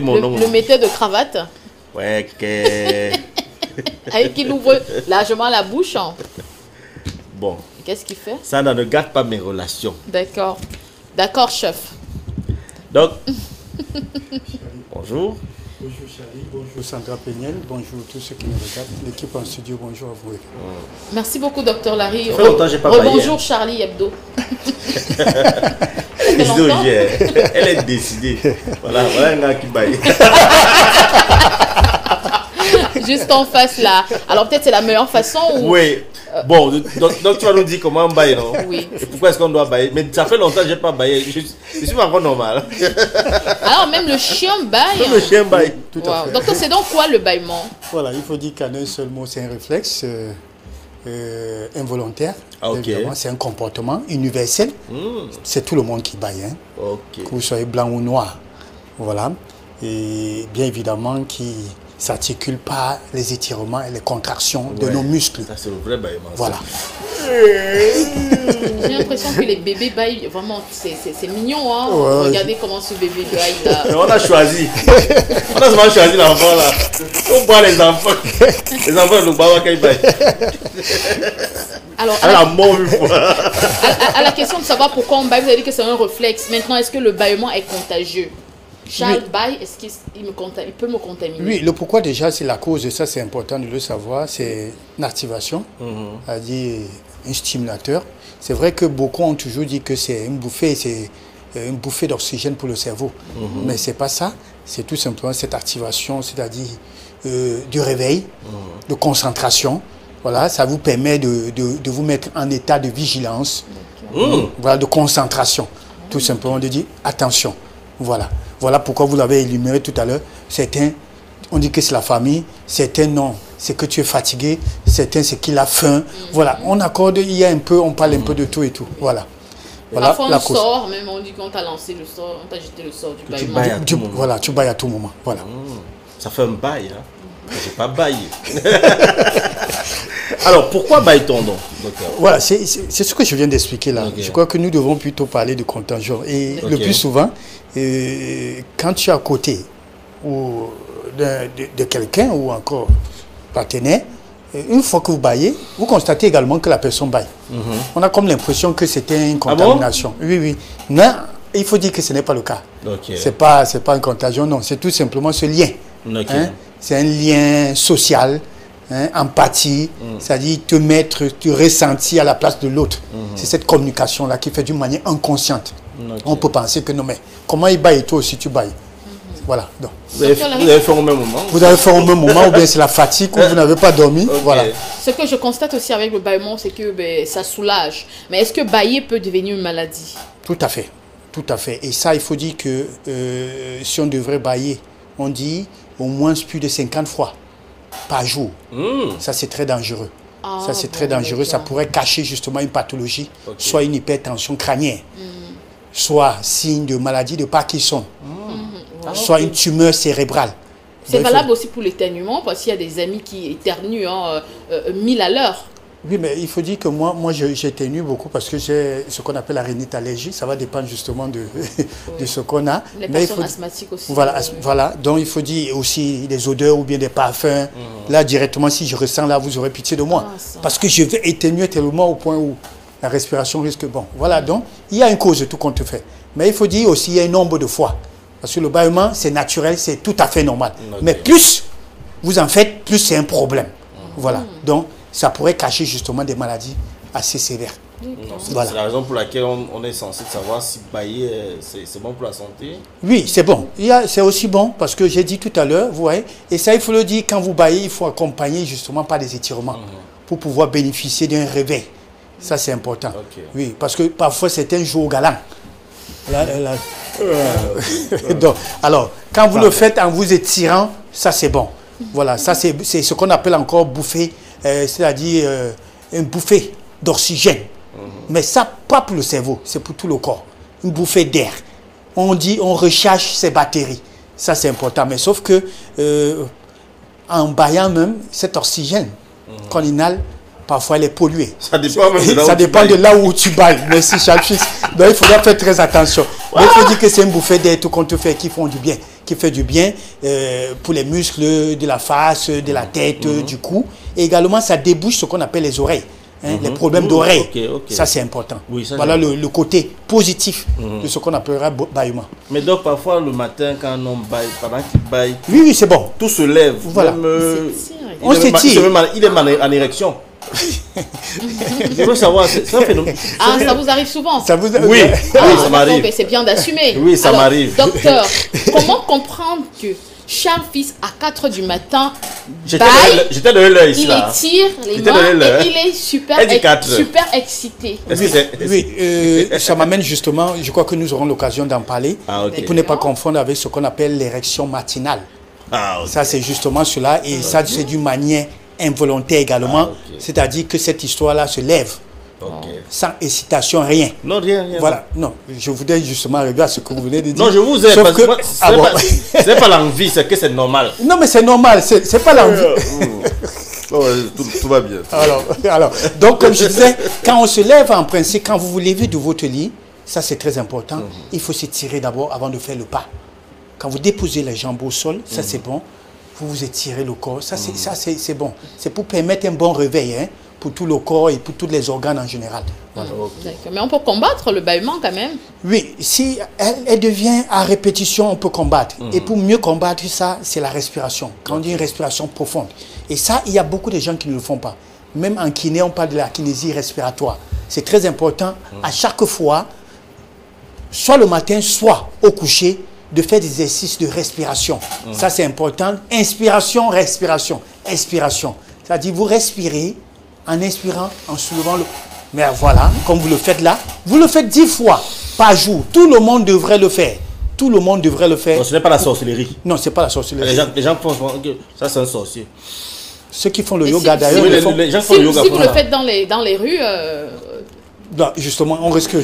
mon nom. Le metteur de cravate. Ouais, que... Avec qui il ouvre largement la bouche. Hein. Bon. Qu'est-ce qu'il fait? Ça ne gâte pas mes relations. D'accord. D'accord, chef. Donc, bonjour. Bonjour Charlie, bonjour Sandra Péniel, bonjour tous ceux qui nous regardent, l'équipe en studio, bonjour à vous. Merci beaucoup, Dr Larry. Ça fait longtemps que j'ai pas baillé. Bonjour Charlie Hebdo. Elle est décidée. Voilà un gars qui baille. Juste en face là. Alors peut-être c'est la meilleure façon ou... Oui. Bon, donc tu vas nous dire comment on baille, non? Oui. Et pourquoi est-ce qu'on doit bailler? Mais ça fait longtemps que je n'ai pas baillé. Je suis pas encore normal. Alors même le chien baille. Même le chien baille. Tout à fait. Donc c'est donc quoi le bâillement? Voilà, il faut dire qu'en un seul mot, c'est un réflexe involontaire. Ok. C'est un comportement universel. C'est tout le monde qui baille, hein. Ok. Que vous soyez blanc ou noir. Voilà. Et bien évidemment qui s'articule par les étirements et les contractions de nos muscles. Ça, c'est le vrai baillement. Voilà. J'ai l'impression que les bébés baillent vraiment, c'est mignon, hein. Ouais, regardez comment ce bébé baille là. Mais on a choisi. On a souvent choisi l'enfant là. On voit les enfants. Les enfants de Baba quand ils baillent. Alors, à la question de savoir pourquoi on baille, vous avez dit que c'est un réflexe. Maintenant, est-ce que le bâillement est contagieux? Charles baille, est-ce qu'il peut me contaminer? Oui, le pourquoi déjà, c'est la cause, et ça c'est important de le savoir, c'est une activation, c'est-à-dire un stimulateur. C'est vrai que beaucoup ont toujours dit que c'est une bouffée d'oxygène pour le cerveau, mais c'est pas ça, c'est tout simplement cette activation, c'est-à-dire du réveil, de concentration. Voilà, ça vous permet de vous mettre en état de vigilance, voilà, de concentration, tout simplement, de dire attention, voilà. Voilà pourquoi vous l'avez énuméré tout à l'heure. Certains, on dit que c'est la famille. Certains, non, c'est que tu es fatigué. Certains, c'est qu'il a faim. Voilà, on accorde, il y a un peu, on parle un peu de tout et tout. Voilà. Voilà parfois la on cause. Sort, même on dit qu'on t'a lancé le sort, on t'a jeté le sort du bâillement. Voilà, tu bailles à tout moment. Voilà. Ça fait un bail, hein. J'ai pas baillé. Alors, pourquoi baille-t-on donc, docteur? Voilà, c'est ce que je viens d'expliquer là. Okay. Je crois que nous devons plutôt parler de contagion. Et le plus souvent, quand tu es à côté ou de quelqu'un ou encore partenaire, une fois que vous baillez, vous constatez également que la personne baille. On a comme l'impression que c'était une contamination. Ah bon? Oui, oui. Mais il faut dire que ce n'est pas le cas. Okay. C'est pas une contagion, non. C'est tout simplement ce lien. Okay. Hein? C'est un lien social. Hein, empathie, c'est-à-dire te mettre, te ressentir à la place de l'autre. C'est cette communication-là qui fait d'une manière inconsciente. On peut penser que non, mais comment il baille et toi aussi tu bailles. Voilà. Donc. Vous avez fait au même moment? Vous avez fait au même moment ou bien c'est la fatigue ou vous n'avez pas dormi. Voilà. Ce que je constate aussi avec le bâillement, c'est que ça soulage. Mais est-ce que bailler peut devenir une maladie? Tout à fait. Tout à fait. Et ça, il faut dire que si on devrait bailler, on dit au moins plus de 50 fois par jour. Ça, c'est très dangereux. Ça, c'est très dangereux. Ça pourrait cacher justement une pathologie, soit une hypertension crânienne, soit signe de maladie de Parkinson, soit une tumeur cérébrale. C'est valable aussi pour l'éternuement, parce qu'il y a des amis qui éternuent 1000 à l'heure. Oui, mais il faut dire que moi j'éternue beaucoup parce que j'ai ce qu'on appelle la rhinite allergique. Ça va dépendre justement de ce qu'on a. Les personnes asthmatiques aussi. Voilà. Donc il faut dire aussi des odeurs ou bien des parfums. Là, directement, si je ressens là, vous aurez pitié de moi. Parce que je vais éternuer tellement au point où la respiration risque... Bon, voilà. Donc, il y a une cause de tout qu'on te fait. Mais il faut dire aussi, il y a un nombre de fois. Parce que le bâillement, c'est naturel, c'est tout à fait normal. Mais plus vous en faites, plus c'est un problème. Voilà. Donc, ça pourrait cacher justement des maladies assez sévères. Voilà. C'est la raison pour laquelle on est censé savoir si bailler, c'est bon pour la santé. Oui, c'est bon. C'est aussi bon parce que j'ai dit tout à l'heure, vous voyez, et ça il faut le dire, quand vous baillez, il faut accompagner justement par des étirements pour pouvoir bénéficier d'un réveil. Ça c'est important. Oui, parce que parfois c'est un jour galant. Donc, alors, quand vous le faites en vous étirant, ça c'est bon. Voilà, ça c'est ce qu'on appelle encore bouffer. C'est-à-dire une bouffée d'oxygène. Mais ça, pas pour le cerveau, c'est pour tout le corps. Une bouffée d'air. On dit, on recharge ses batteries. Ça, c'est important. Mais sauf que, en baillant même, cet oxygène qu'on inhale, parfois, elle est polluée. Ça dépend même de là où ça dépend de là où tu bailles. Merci, chaque fils. Donc, il faudra faire très attention. Mais il faut dire que c'est une bouffée d'air tout qu'on te fait qui font du bien, qui fait du bien pour les muscles de la face, de la tête, du cou. Et également, ça débouche ce qu'on appelle les oreilles. Les problèmes d'oreilles, ça c'est important. Oui, ça, voilà le côté positif de ce qu'on appellera bâillement. Mais donc parfois le matin quand un homme baille, pendant qu'il baille, oui, c'est bon. Tout se lève. Voilà. On s'étire. Il est en érection. Je veux savoir, c'est un phénomène. Ah, ça vous arrive souvent? Oui, ça m'arrive. C'est bien d'assumer. Oui, ça m'arrive. Docteur, comment comprendre que Charles Fils à 4 h du matin j'étais de l'œil ici, il là. étire les mains et il est super excité. Oui, ça m'amène justement, je crois que nous aurons l'occasion d'en parler, pour ne pas confondre avec ce qu'on appelle l'érection matinale. Ça c'est justement cela, et ça c'est d'une manière involontaire également, c'est-à-dire que cette histoire-là se lève. Sans hésitation, rien. Non, rien. Voilà, non, je voudrais justement arriver à ce que vous venez de dire. Non, je vous aime, parce que ce n'est pas l'envie, c'est que c'est normal. Non, mais c'est normal, c'est pas l'envie. Tout va bien. Alors, donc comme je disais, quand on se lève en principe, quand vous vous levez de votre lit, ça c'est très important, il faut s'étirer d'abord avant de faire le pas. Quand vous déposez les jambes au sol, ça c'est bon, vous vous étirez le corps, ça c'est bon. C'est pour permettre un bon réveil, hein, pour tout le corps et pour tous les organes en général. Voilà. Mais on peut combattre le bâillement quand même. Oui, si elle devient à répétition, on peut combattre. Et pour mieux combattre ça, c'est la respiration. Quand on dit une respiration profonde. Et ça, il y a beaucoup de gens qui ne le font pas. Même en kiné, on parle de la kinésie respiratoire. C'est très important à chaque fois, soit le matin, soit au coucher, de faire des exercices de respiration. Ça, c'est important. Inspiration, respiration, expiration. C'est-à-dire, vous respirez en inspirant, en soulevant le... Mais voilà, comme vous le faites là, vous le faites 10 fois par jour. Tout le monde devrait le faire. Tout le monde devrait le faire. Non, ce n'est pas la sorcellerie. Non, ce n'est pas la sorcellerie. Les gens pensent que ça, c'est un sorcier. Ceux qui font le yoga, d'ailleurs... les gens font le yoga. Si vous le faites dans les rues... Non, justement, on risque...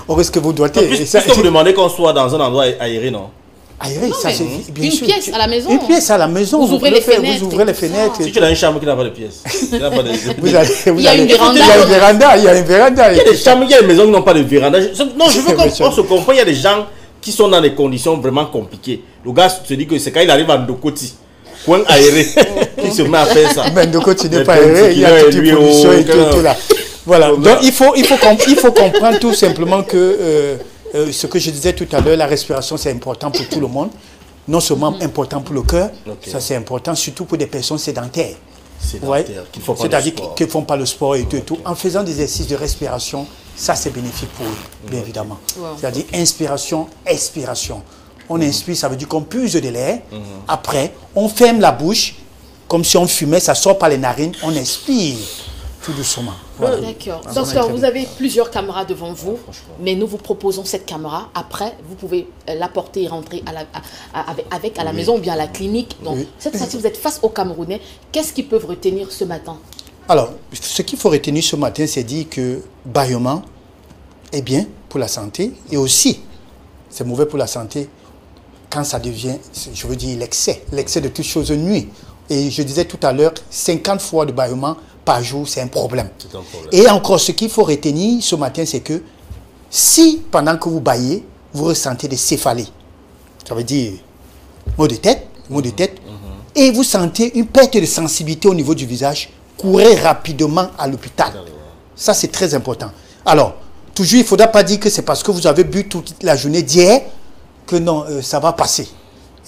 on risque vos doigtés. Puisque vous demandez qu'on soit dans un endroit aéré, non? Aéré, ça c'est bien sûr. Une pièce à la maison. Une pièce à la maison. Vous ouvrez les fenêtres. Vous ouvrez les fenêtres. Si tu as une chambre qui n'a pas de pièce. Il y a une véranda. Il y a une véranda. Il y a des chambres, il y a des maisons qui n'ont pas de véranda. Non, je veux qu'on se comprenne. Il y a des gens qui sont dans des conditions vraiment compliquées. Le gars se dit que c'est quand il arrive à Ndokoti, coin aéré, qu'il se met à faire ça. Mais Ndokoti n'est pas aéré. Il y a toutes les pollutions et tout là. Voilà. Donc il faut comprendre tout simplement que ce que je disais tout à l'heure, la respiration c'est important pour tout le monde. Non seulement important pour le cœur, ça c'est important, surtout pour des personnes sédentaires. C'est-à-dire qui ne font pas le sport et tout. En faisant des exercices de respiration, ça c'est bénéfique pour eux, bien évidemment. C'est-à-dire inspiration, expiration. On inspire, ça veut dire qu'on puise de l'air. Après, on ferme la bouche, comme si on fumait, ça sort par les narines, on inspire tout doucement. Voilà. D'accord. Docteur, vous avez plusieurs caméras devant vous, mais nous vous proposons cette caméra. Après, vous pouvez l'apporter et rentrer à la maison ou bien à la clinique. Donc, cette fois-ci, vous êtes face aux Camerounais. Qu'est-ce qu'ils peuvent retenir ce matin? Alors, ce qu'il faut retenir ce matin, c'est dire que bâillement est bien pour la santé et aussi, c'est mauvais pour la santé quand ça devient, je veux dire, l'excès. L'excès de toutes choses nuit. Et je disais tout à l'heure, 50 fois de bâillement par jour, c'est un problème. Et encore, ce qu'il faut retenir ce matin, c'est que si, pendant que vous baillez, vous ressentez des céphalées, ça veut dire maux de tête, et vous sentez une perte de sensibilité au niveau du visage, courez rapidement à l'hôpital. Ça, c'est très important. Alors, toujours, il ne faudra pas dire que c'est parce que vous avez bu toute la journée d'hier que non, ça va passer.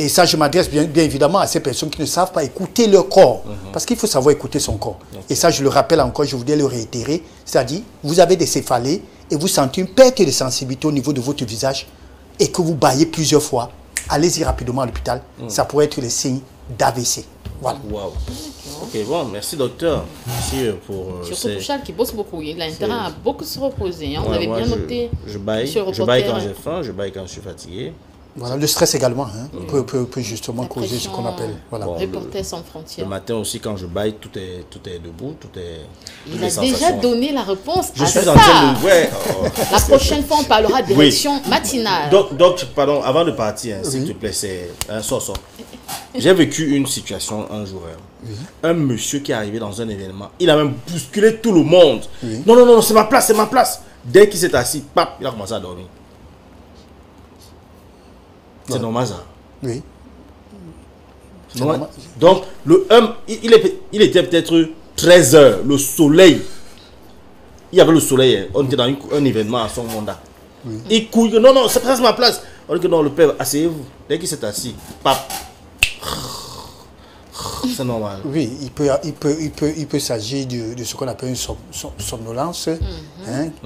Et ça, je m'adresse bien évidemment à ces personnes qui ne savent pas écouter leur corps. Parce qu'il faut savoir écouter son corps. Et ça, je le rappelle encore, je voudrais le réitérer. C'est-à-dire, vous avez des céphalées et vous sentez une perte de sensibilité au niveau de votre visage et que vous baillez plusieurs fois. Allez-y rapidement à l'hôpital. Ça pourrait être le signe d'AVC. Voilà. Wow. Ok, bon, merci docteur. Merci pour... surtout pour Charles qui bosse beaucoup. Il a intérêt à beaucoup se reposer. Hein. Vous avez bien noté. Je baille quand j'ai faim, je baille quand je suis fatigué. Voilà, le stress également peut justement causer ce qu'on appelle... Voilà. Bon, Reporters sans frontières. Le matin aussi, quand je baille, tout est debout, tout est... Il a déjà donné la réponse à ça. Je suis en train de... Ouais, la prochaine fois, on parlera d'érection matinale. Donc, pardon, avant de partir, s'il te plaît, c'est un sort. J'ai vécu une situation un jour. Un monsieur qui est arrivé dans un événement, il a même bousculé tout le monde. Non, c'est ma place, c'est ma place. Dès qu'il s'est assis, pap, il a commencé à dormir. C'est normal ça. Oui. Donc, il était peut-être 13 heures, le soleil. Il y avait le soleil, on était dans un événement à son mandat. Oui. Il couille, non, non, c'est presque ma place. On dit que non, le père, asseyez-vous. Dès qu'il s'est assis, pap. C'est normal. Oui, il peut s'agir de ce qu'on appelle une somnolence,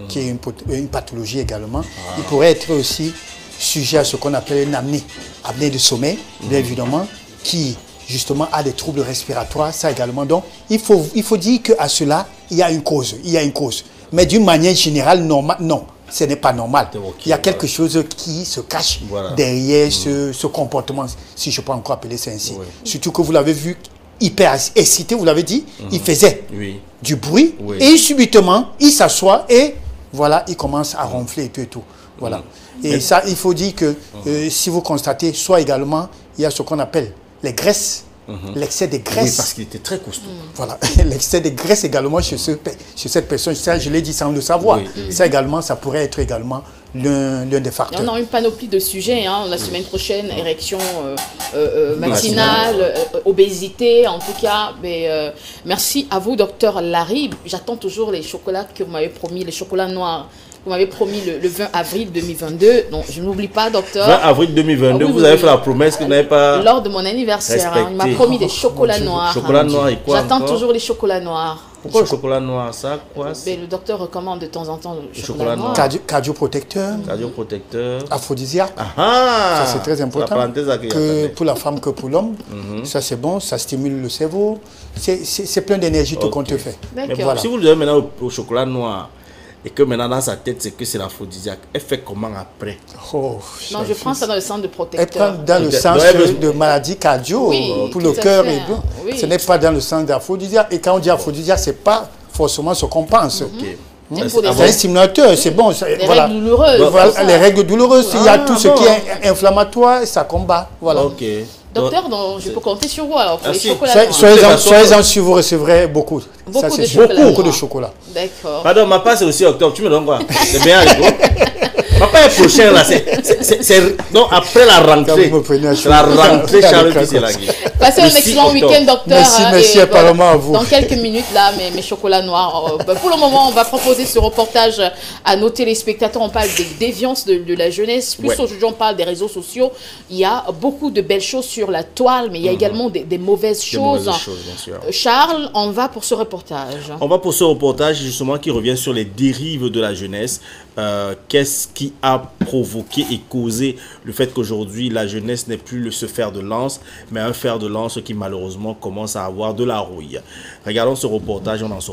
qui est une pathologie également. Il pourrait être aussi sujet à ce qu'on appelle une apnée de sommeil, bien évidemment, qui justement a des troubles respiratoires, ça également. Donc, il faut dire qu'à cela, il y a une cause. Mais d'une manière générale, normale, non. Ce n'est pas normal. Okay, il y a quelque chose qui se cache derrière ce comportement, si je peux encore appeler ça ainsi. Oui. Surtout que vous l'avez vu hyper excité, vous l'avez dit, il faisait du bruit et subitement, il s'assoit et voilà, il commence à ronfler et tout. Voilà. Et ça, il faut dire que si vous constatez, soit également, il y a ce qu'on appelle les graisses. L'excès de graisse. Oui, parce qu'il était très costaud. Voilà, l'excès de graisse également chez cette personne, ça, je l'ai dit sans le savoir. Ça également, ça pourrait être également l'un des facteurs. On a une panoplie de sujets, la semaine prochaine, érection matinale, obésité, en tout cas. Mais, merci à vous, docteur Larry. J'attends toujours les chocolats que vous m'avez promis, les chocolats noirs. Vous m'avez promis le 20 avril 2022. Donc, je n'oublie pas, docteur. 20 avril 2022, vous avez fait la promesse que vous n'avez pas. Lors de mon anniversaire, il m'a promis des chocolats noirs. Chocolat noir et quoi? J'attends toujours les chocolats noirs. Pourquoi le chocolat noir? Ça, quoi? Mais le docteur recommande de temps en temps le chocolat noir. Cardioprotecteur. Cardioprotecteur. Aphrodisiaque. Ça, c'est très important. Que pour la femme que pour l'homme. Ça, c'est bon. Ça stimule le cerveau. C'est plein d'énergie tout qu'on te fait. Mais voilà. Si vous le donnez maintenant au chocolat noir, et que maintenant dans sa tête c'est que c'est l'aphrodisiaque, elle fait comment après? Non, je prends ça dans le sens de protecteur. Elle prend dans le sens de maladie cardio, pour le cœur et tout. Oui. Ce n'est pas dans le sens d'aphrodisiaque. Et quand on dit aphrodisiaque, ce n'est pas forcément ce qu'on pense. C'est un stimulateur, c'est bon. Les règles douloureuses. Voilà, les règles douloureuses, il y a tout ce qui est inflammatoire, ça combat. Voilà. Docteur, je peux compter sur vous alors pour les chocolats. Soyez-en sûr, vous recevrez beaucoup. Beaucoup de chocolat. D'accord. Pardon, ma part c'est aussi octobre, tu me donnes quoi? C'est bien, Rico. Ma part est prochaine là, donc après la rentrée. La rentrée, Charles qui c'est là. Passez un excellent week-end, docteur. Merci apparemment à vous. Dans quelques minutes là, mes chocolats noirs. Pour le moment, on va proposer ce reportage à nos téléspectateurs. On parle des déviances de la jeunesse. Plus aujourd'hui, on parle des réseaux sociaux. Il y a beaucoup de belles choses sur la toile, mais il y a également des mauvaises choses. Bien sûr. Charles, on va pour ce reportage. On va pour ce reportage justement qui revient sur les dérives de la jeunesse. Qu'est-ce qui a provoqué et causé le fait qu'aujourd'hui la jeunesse n'est plus ce fer de lance, mais un fer de lance qui malheureusement commence à avoir de la rouille. Regardons ce reportage, on en sort.